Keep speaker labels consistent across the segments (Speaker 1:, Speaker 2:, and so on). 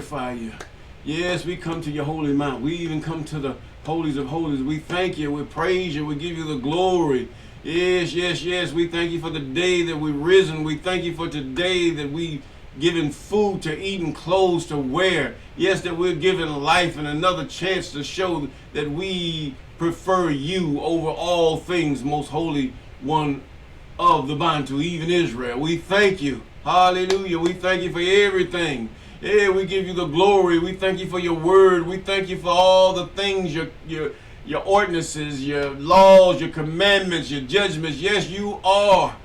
Speaker 1: glorify you. Yes, we come to your holy mount. We even come to the holies of holies. We thank you. We praise you. We give you the glory. Yes, yes, yes. We thank you for the day that we've risen. We thank you for today that we given food to eat and clothes to wear. Yes, that we're given life and another chance to show that we prefer you over all things, most holy one of the Bantu, even Israel. We thank you. Hallelujah. We thank you for everything. Yeah, we give you the glory. We thank you for your word. We thank you for all the things, your ordinances, your laws, your commandments, your judgments. Yes, you are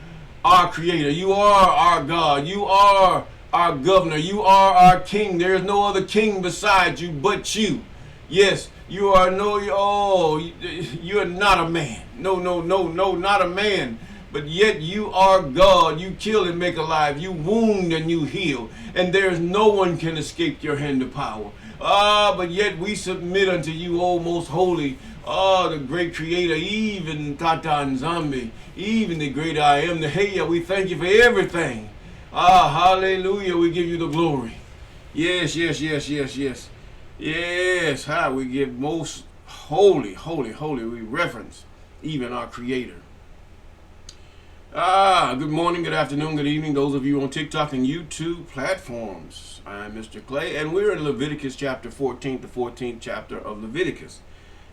Speaker 1: our creator. You are our God. You are our governor. You are our king. There is no other king beside you but you. Yes, you are you are not a man. No, no, no, no, not a man. But yet you are God. You kill and make alive. You wound and you heal. And there is no one can escape your hand of power. But yet we submit unto you, O most holy, the great creator, even Tata and Zambi, even the great I am, the Heya. We thank you for everything. Hallelujah. We give you the glory. Yes, yes, yes, yes, yes. Yes, we give most holy, holy, holy. We reverence even our creator. Good morning, good afternoon, good evening, those of you on TikTok and YouTube platforms. I'm Mr. Clay, and we're in Leviticus Chapter 14, the 14th chapter of Leviticus.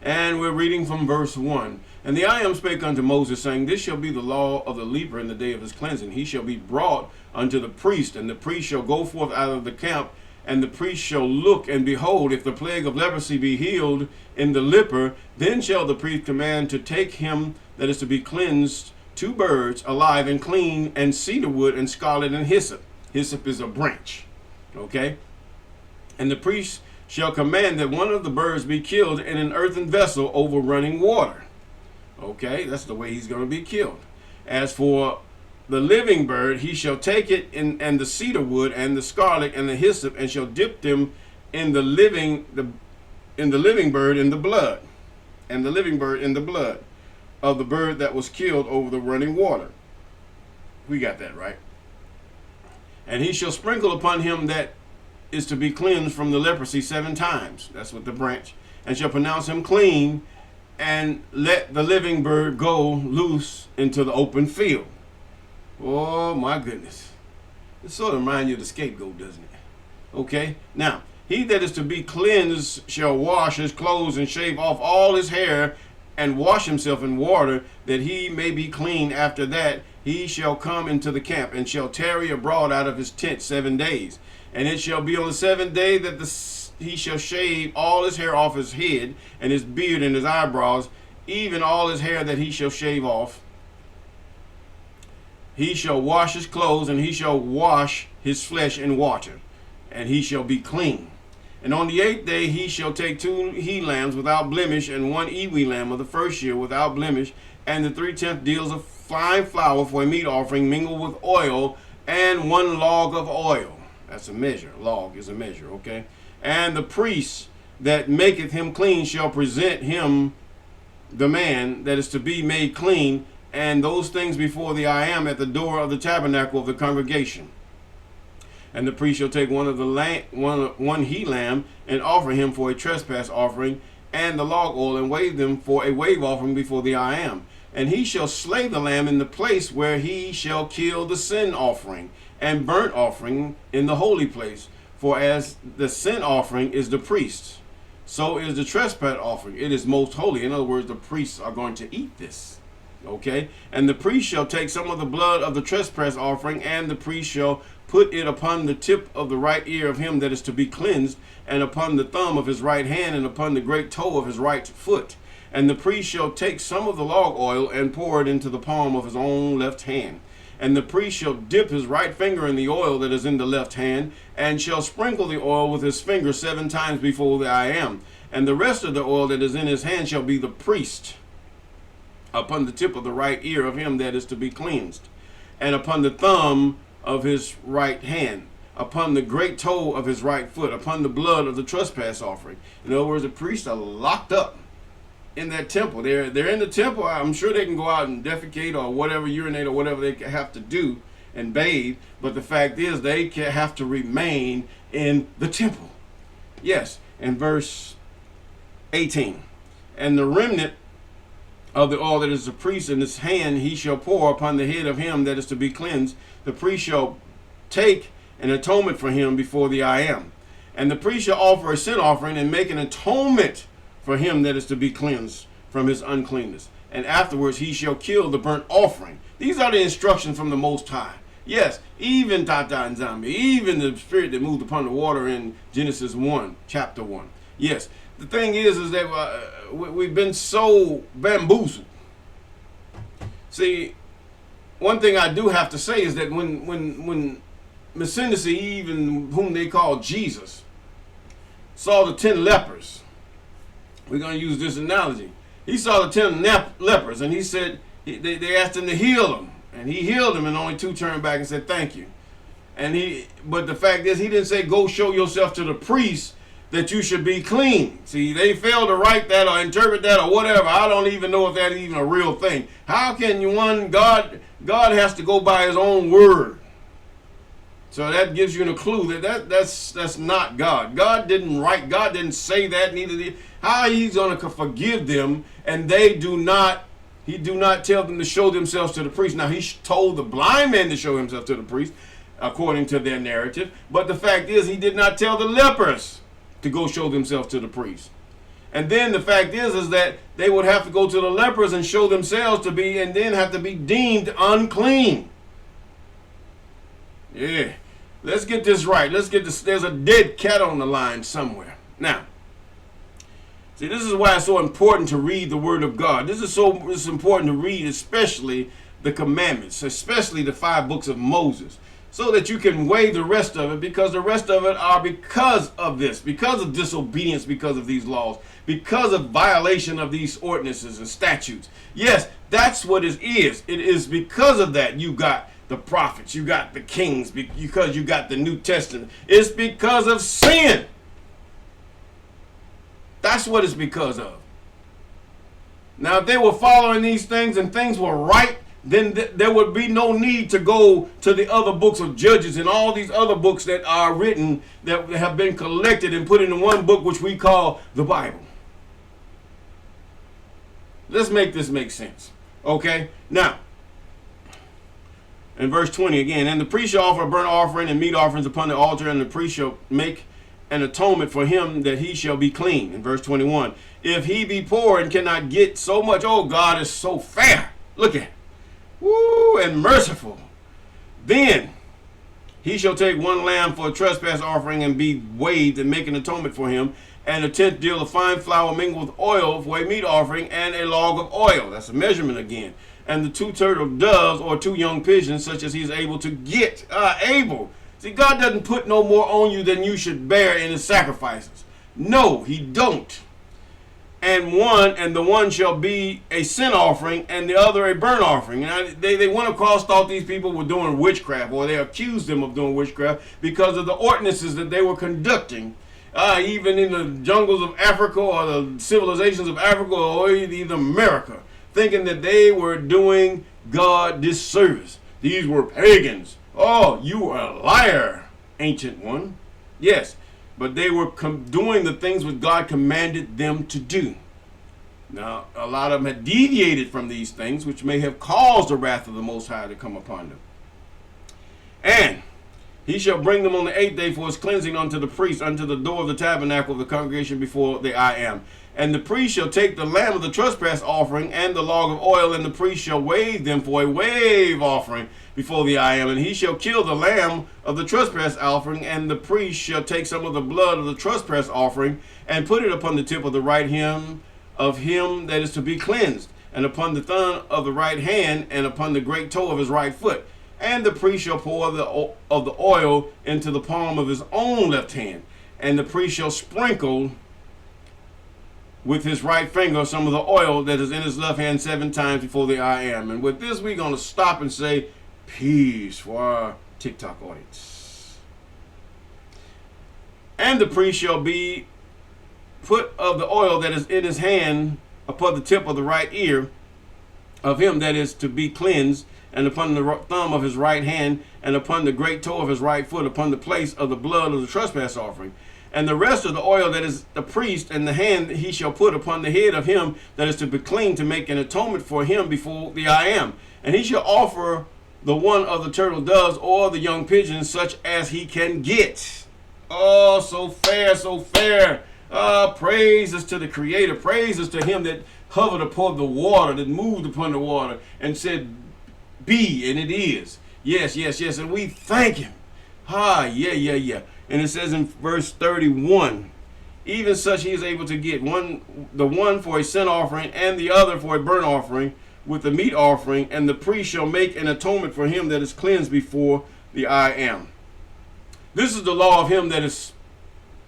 Speaker 1: And we're reading from verse 1. And the I Am spake unto Moses, saying, This shall be the law of the leper in the day of his cleansing. He shall be brought unto the priest, and the priest shall go forth out of the camp, and the priest shall look, and behold, if the plague of leprosy be healed in the leper, then shall the priest command to take him that is to be cleansed 2 birds alive and clean, and cedar wood and scarlet and hyssop. Hyssop is a branch. Okay? And the priest shall command that one of the birds be killed in an earthen vessel over running water. Okay? That's the way he's going to be killed. As for the living bird, he shall take it and the cedar wood and the scarlet and the hyssop, and shall dip them in the living bird in the blood, and the living bird in the blood of the bird that was killed over the running water. We got that right. And he shall sprinkle upon him that is to be cleansed from the leprosy 7 times. That's with the branch. And shall pronounce him clean, and let the living bird go loose into the open field. Oh my goodness. It sort of reminds you of the scapegoat, doesn't it? Okay. Now, he that is to be cleansed shall wash his clothes and shave off all his hair, and wash himself in water, that he may be clean. After that he shall come into the camp, and shall tarry abroad out of his tent 7 days. And it shall be on the 7th day that he shall shave all his hair off his head, and his beard and his eyebrows, even all his hair that he shall shave off. He shall wash his clothes, and he shall wash his flesh in water, and he shall be clean. And on the 8th day he shall take 2 he lambs without blemish, and 1 ewe lamb of the first year without blemish, and the 3/10 deals of fine flour for a meat offering mingled with oil, and 1 log of oil. That's a measure. Log is a measure, okay? And the priest that maketh him clean shall present him, the man that is to be made clean, and those things before the I Am at the door of the tabernacle of the congregation. And the priest shall take one he lamb, and offer him for a trespass offering, and the log oil, and wave them for a wave offering before the I Am. And he shall slay the lamb in the place where he shall kill the sin offering and burnt offering in the holy place. For as the sin offering is the priest, so is the trespass offering. It is most holy. In other words, the priests are going to eat this. Okay? And the priest shall take some of the blood of the trespass offering, and the priest shall put it upon the tip of the right ear of him that is to be cleansed, and upon the thumb of his right hand, and upon the great toe of his right foot. And the priest shall take some of the log oil, and pour it into the palm of his own left hand. And the priest shall dip his right finger in the oil that is in the left hand, and shall sprinkle the oil with his finger 7 times before the I Am. And the rest of the oil that is in his hand shall be the priest upon the tip of the right ear of him that is to be cleansed, and upon the thumb of his right hand, upon the great toe of his right foot, upon the blood of the trespass offering. In other words, the priests are locked up in that temple. They're in the temple. I'm sure they can go out and defecate or whatever, urinate or whatever they have to do and bathe. But the fact is, they have to remain in the temple. Yes, in verse 18. And the remnant of the oil that is the priest in his hand he shall pour upon the head of him that is to be cleansed. The priest shall take an atonement for him before the I am. And the priest shall offer a sin offering and make an atonement for him that is to be cleansed from his uncleanness. And afterwards he shall kill the burnt offering. These are the instructions from the Most High. Yes, even Tata and Zambi, even the spirit that moved upon the water in Genesis 1, chapter 1. Yes, the thing is that we've been so bamboozled. See, one thing I do have to say is that when Messiah, even whom they call Jesus, saw the 10 lepers, we're going to use this analogy. He saw the 10 lepers, and he said, they asked him to heal them, and he healed them, and only 2 turned back and said, thank you. But the fact is, he didn't say, go show yourself to the priest that you should be clean. See, they failed to write that or interpret that or whatever. I don't even know if that's even a real thing. How can God has to go by his own word. So that gives you a clue that's not God. God didn't say that, neither did how he's going to forgive them, and he do not tell them to show themselves to the priest. Now, he told the blind man to show himself to the priest, according to their narrative. But the fact is, he did not tell the lepers to go show themselves to the priest. And then the fact is that they would have to go to the lepers and show themselves to be, and then have to be deemed unclean. Yeah. Let's get this right. Let's get this. There's a dead cat on the line somewhere. Now, see, this is why it's so important to read the Word of God. It's important to read, especially the commandments, especially the 5 books of Moses, so that you can weigh the rest of it, because the rest of it are because of this, because of disobedience, because of these laws, because of violation of these ordinances and statutes. Yes, that's what it is. It is because of that you got the prophets, you got the kings, because you got the New Testament. It's because of sin. That's what it's because of. Now, if they were following these things and things were right, then there would be no need to go to the other books of Judges and all these other books that are written, that have been collected and put into one book, which we call the Bible. Let's make this make sense. Okay? Now, in verse 20 again, and the priest shall offer a burnt offering and meat offerings upon the altar, and the priest shall make an atonement for him that he shall be clean. In verse 21, if he be poor and cannot get so much, oh, God is so fair. Look at it. Woo, and merciful. Then he shall take 1 lamb for a trespass offering and be waved and make an atonement for him, and a 10th deal of fine flour mingled with oil for a meat offering, and a log of oil. That's a measurement again. And the 2 turtle doves or 2 young pigeons, such as he is able to get. Able. See, God doesn't put no more on you than you should bear in his sacrifices. No, he don't. And the one shall be a sin offering, and the other a burnt offering. Now, they went across, thought these people were doing witchcraft, or they accused them of doing witchcraft because of the ordinances that they were conducting, even in the jungles of Africa or the civilizations of Africa or even America, thinking that they were doing God disservice. These were pagans. Oh, you are a liar, ancient one. Yes, but they were doing the things which God commanded them to do. Now, a lot of them had deviated from these things, which may have caused the wrath of the Most High to come upon them. And he shall bring them on the 8th day for his cleansing unto the priest, unto the door of the tabernacle of the congregation before the I am. And the priest shall take the lamb of the trespass offering and the log of oil, and the priest shall wave them for a wave offering before the I am. And he shall kill the lamb of the trespass offering, and the priest shall take some of the blood of the trespass offering and put it upon the tip of the right hem of him that is to be cleansed, and upon the thumb of the right hand, and upon the great toe of his right foot. And the priest shall pour of the oil into the palm of his own left hand, and the priest shall sprinkle with his right finger some of the oil that is in his left hand 7 times before the I am. And with this, we're going to stop and say peace for our TikTok audience. And the priest shall be put of the oil that is in his hand upon the tip of the right ear of him that is to be cleansed, and upon the thumb of his right hand, and upon the great toe of his right foot, upon the place of the blood of the trespass offering. And the rest of the oil that is the priest, and the hand he shall put upon the head of him that is to be clean, to make an atonement for him before the I am. And he shall offer the one of the turtle doves or the young pigeons, such as he can get. Oh, so fair, so fair. Praises to the Creator. Praises to him that hovered upon the water, that moved upon the water, and said, be, and it is. Yes, yes, yes. And we thank him. Yeah. And it says in verse 31, even such he is able to get the one for a sin offering, and the other for a burnt offering, with the meat offering, and the priest shall make an atonement for him that is cleansed before the I am. This is the law of him that is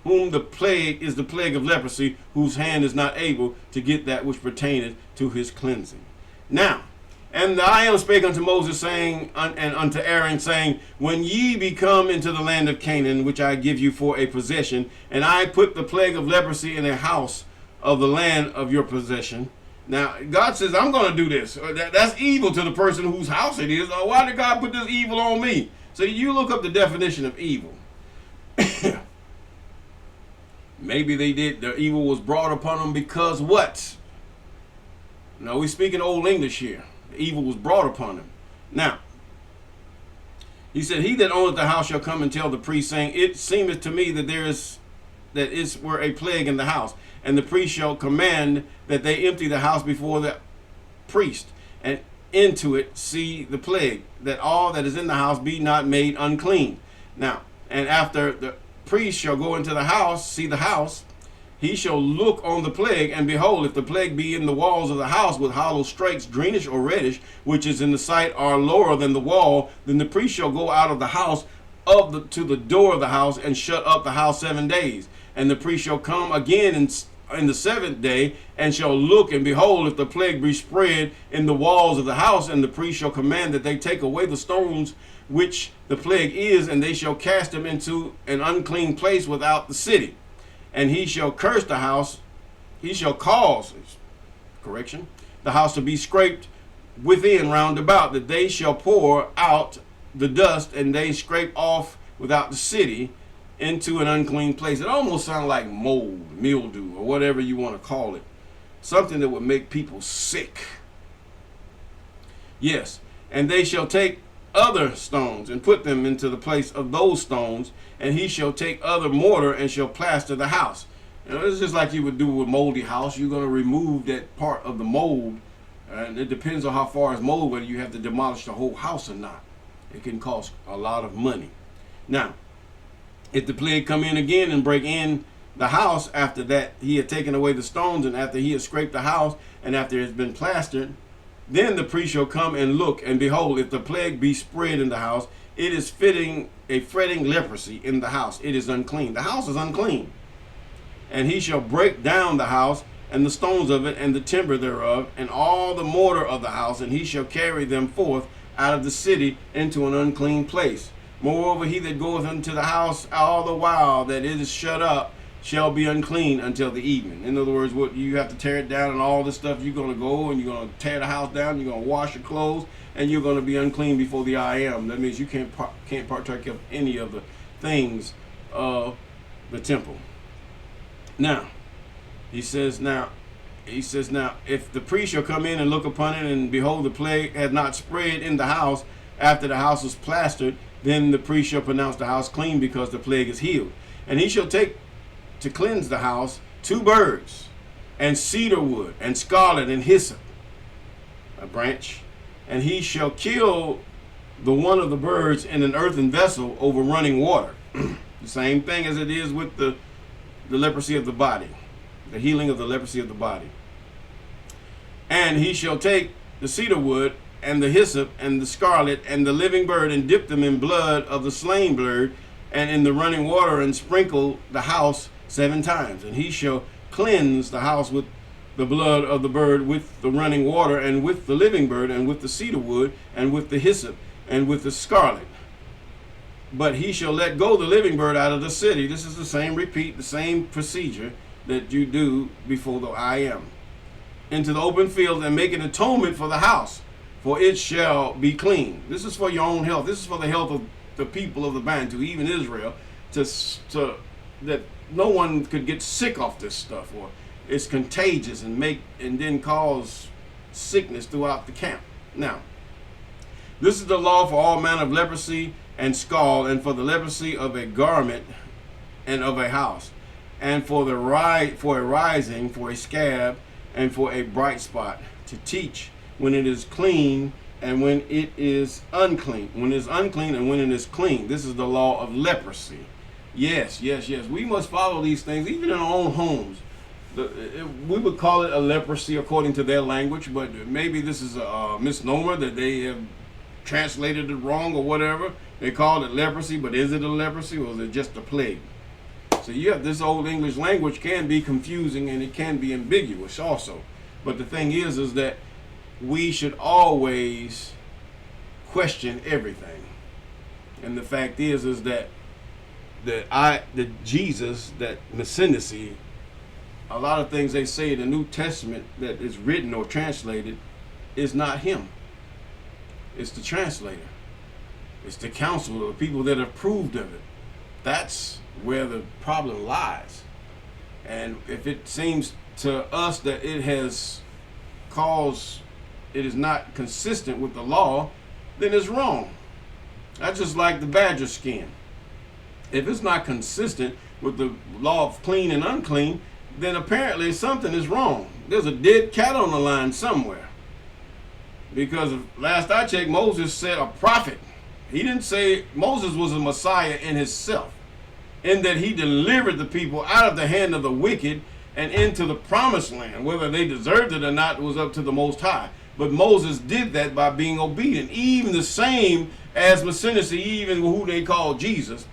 Speaker 1: whom the plague is the plague of leprosy, whose hand is not able to get that which pertaineth to his cleansing. Now, and the I am spake unto Moses, saying, and unto Aaron, saying, when ye be come into the land of Canaan, which I give you for a possession, and I put the plague of leprosy in a house of the land of your possession. Now, God says, I'm going to do this. That's evil to the person whose house it is. Why did God put this evil on me? So you look up the definition of evil. Maybe they did. The evil was brought upon them because what? No, we speak in Old English here. The evil was brought upon him. Now, he said, he that owneth the house shall come and tell the priest, saying, it seemeth to me that were a plague in the house. And the priest shall command that they empty the house before the priest, and into it see the plague, that all that is in the house be not made unclean. Now, and after the priest shall go into the house, see the house, he shall look on the plague, and behold, if the plague be in the walls of the house with hollow strikes, greenish or reddish, which is in the sight are lower than the wall, then the priest shall go out of the house to the door of the house, and shut up the house 7 days. And the priest shall come again in the 7th day, and shall look, and behold, if the plague be spread in the walls of the house, and the priest shall command that they take away the stones which the plague is, and they shall cast them into an unclean place without the city. And he shall curse the house, he shall cause, the house to be scraped within round about, that they shall pour out the dust, and they scrape off without the city into an unclean place. It almost sounds like mold, mildew, or whatever you want to call it. Something that would make people sick. Yes, and they shall take other stones and put them into the place of those stones, and he shall take other mortar and shall plaster the house. It's just like you would do with a moldy house. You're going to remove that part of the mold, and it depends on how far it's mold, whether you have to demolish the whole house or not. It can cost a lot of money. Now, if the plague come in again and break in the house after that he had taken away the stones, and after he had scraped the house, and after it's been plastered, then the priest shall come and look, and behold, if the plague be spread in the house, it is a fretting leprosy in the house. It is unclean. The house is unclean. And he shall break down the house, and the stones of it, and the timber thereof, and all the mortar of the house, and he shall carry them forth out of the city into an unclean place. Moreover, he that goeth into the house all the while that it is shut up shall be unclean until the evening. In other words, what you have to tear it down and all this stuff, you're going to go and you're going to tear the house down, you're going to wash your clothes, and you're going to be unclean before the I am. That means you can't partake of any of the things of the temple. Now, he says, if the priest shall come in and look upon it, and behold, the plague had not spread in the house after the house was plastered, then the priest shall pronounce the house clean, because the plague is healed. And he shall take to cleanse the house 2 birds, and cedar wood, and scarlet, and hyssop, a branch. And he shall kill the one of the birds in an earthen vessel over running water. The same thing as it is with the leprosy of the body, the healing of the leprosy of the body. And he shall take the cedar wood, and the hyssop, and the scarlet, and the living bird, and dip them in blood of the slain bird, and in the running water, and sprinkle the house 7 times. And he shall cleanse the house with the blood of the bird, with the running water, and with the living bird, and with the cedar wood, and with the hyssop, and with the scarlet. But he shall let go the living bird out of the city. This is the same procedure that you do before the I am. Into the open field, and make an atonement for the house, for it shall be clean. This is for your own health. This is for the health of the people of the Bantu, even Israel, that no one could get sick off this stuff, or it's contagious and then cause sickness throughout the camp. Now, this is the law for all manner of leprosy and scald, and for the leprosy of a garment and of a house, and for a rising, for a scab, and for a bright spot, to teach when it is clean and when it is unclean, when it is unclean and when it is clean. This is the law of leprosy. Yes. We must follow these things, even in our own homes. We would call it a leprosy according to their language, but maybe this is a misnomer that they have translated it wrong or whatever. They call it leprosy, but is it a leprosy or is it just a plague? So yeah, this old English language can be confusing and it can be ambiguous also. But the thing is that we should always question everything. And the fact is that Jesus, that Messianicy, a lot of things they say in the New Testament that is written or translated is not him. It's the translator. It's the counselor, the people that have approved of it. That's where the problem lies. And if it seems to us that it is not consistent with the law, then it's wrong. That's just like the badger skin. If it's not consistent with the law of clean and unclean, then apparently something is wrong. There's a dead cat on the line somewhere. Because last I checked, Moses said a prophet. He didn't say Moses was a Messiah in himself, in that he delivered the people out of the hand of the wicked and into the promised land. Whether they deserved it or not was up to the Most High. But Moses did that by being obedient. Even the same as Messianicy, even who they call Jesus,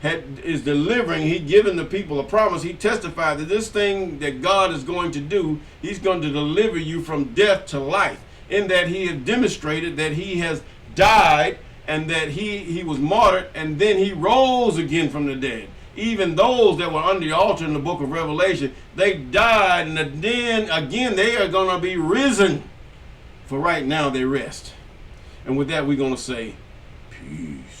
Speaker 1: is delivering. He given the people a promise. He testified that this thing that God is going to do, he's going to deliver you from death to life, in that he has demonstrated that he has died and that he was martyred and then he rose again from the dead. Even those that were on the altar in the book of Revelation, they died and then again they are going to be risen. For right now they rest. And with that we're going to say peace.